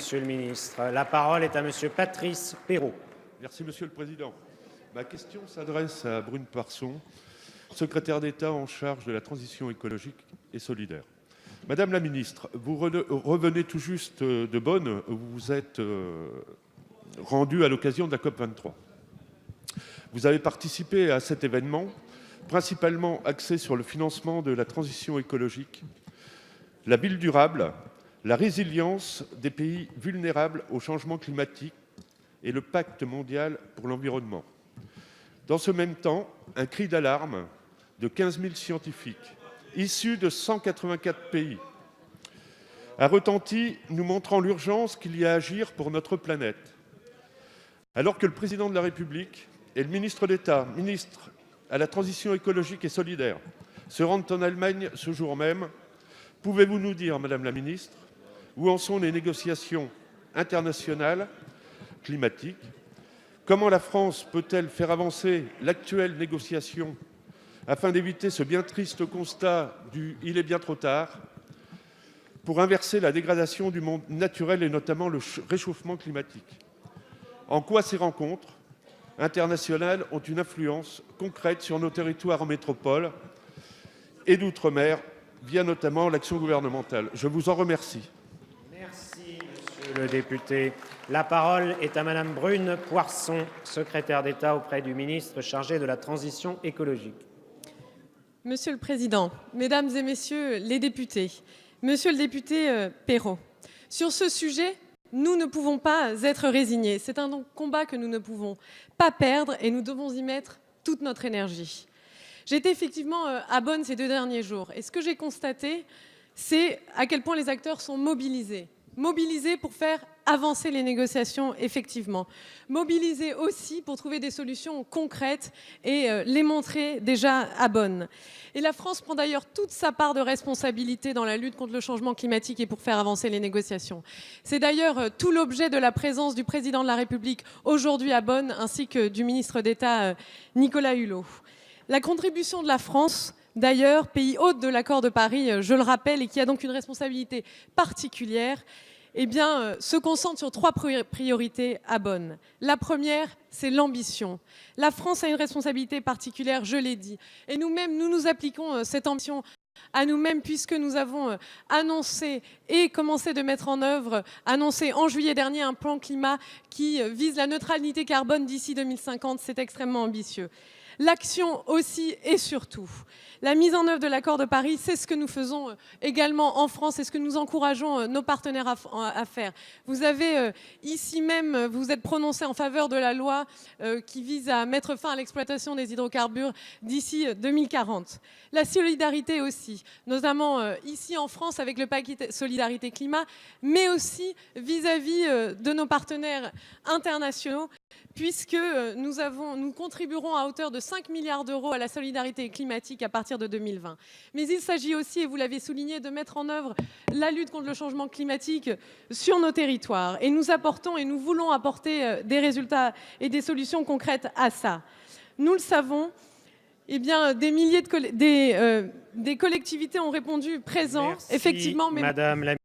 Monsieur le ministre. La parole est à Monsieur Patrice Perrault. Merci, Monsieur le Président. Ma question s'adresse à Brune Poirson, secrétaire d'État en charge de la transition écologique et solidaire. Madame la ministre, vous revenez tout juste de Bonn, où vous vous êtes rendue à l'occasion de la COP23. Vous avez participé à cet événement, principalement axé sur le financement de la transition écologique, la ville durable, la résilience des pays vulnérables au changement climatique et le pacte mondial pour l'environnement. Dans ce même temps, un cri d'alarme de 15 000 scientifiques, issus de 184 pays, a retenti, nous montrant l'urgence qu'il y a à agir pour notre planète. Alors que le président de la République et le ministre d'État, ministre à la transition écologique et solidaire, se rendent en Allemagne ce jour même, pouvez-vous nous dire, Madame la ministre, où en sont les négociations internationales climatiques? Comment la France peut-elle faire avancer l'actuelle négociation afin d'éviter ce bien triste constat du « il est bien trop tard » pour inverser la dégradation du monde naturel et notamment le réchauffement climatique? En quoi ces rencontres internationales ont une influence concrète sur nos territoires en métropole et d'outre-mer, via notamment l'action gouvernementale? Je vous en remercie. Merci, Monsieur le député. La parole est à Madame Brune Poirson, secrétaire d'État auprès du ministre chargé de la transition écologique. Monsieur le Président, Mesdames et Messieurs les députés, Monsieur le député Perrault, sur ce sujet, nous ne pouvons pas être résignés. C'est un combat que nous ne pouvons pas perdre et nous devons y mettre toute notre énergie. J'étais effectivement à Bonn ces 2 derniers jours et ce que j'ai constaté, c'est à quel point les acteurs sont mobilisés pour faire avancer les négociations, effectivement. Mobilisés aussi pour trouver des solutions concrètes et les montrer déjà à Bonn. Et la France prend d'ailleurs toute sa part de responsabilité dans la lutte contre le changement climatique et pour faire avancer les négociations. C'est d'ailleurs tout l'objet de la présence du président de la République aujourd'hui à Bonn, ainsi que du ministre d'État Nicolas Hulot. La contribution de la France, d'ailleurs, pays hôte de l'accord de Paris, je le rappelle, et qui a donc une responsabilité particulière, eh bien, se concentre sur 3 priorités à Bonn. La première, c'est l'ambition. La France a une responsabilité particulière, je l'ai dit. Et nous-mêmes, nous appliquons cette ambition à nous-mêmes puisque nous avons annoncé et commencé de mettre en œuvre, annoncé en juillet dernier un plan climat qui vise la neutralité carbone d'ici 2050. C'est extrêmement ambitieux. L'action aussi et surtout. La mise en œuvre de l'accord de Paris, c'est ce que nous faisons également en France et ce que nous encourageons nos partenaires à faire. Vous avez ici même, vous êtes prononcé en faveur de la loi qui vise à mettre fin à l'exploitation des hydrocarbures d'ici 2040. La solidarité aussi, notamment ici en France avec le paquet Solidarité Climat, mais aussi vis-à-vis de nos partenaires internationaux, puisque nous contribuerons à hauteur de 5 milliards d'euros à la solidarité climatique à partir de 2020. Mais il s'agit aussi, et vous l'avez souligné, de mettre en œuvre la lutte contre le changement climatique sur nos territoires. Et nous apportons et nous voulons apporter des résultats et des solutions concrètes à ça. Nous le savons, eh bien, des collectivités ont répondu présent, Merci, effectivement. Mais Madame la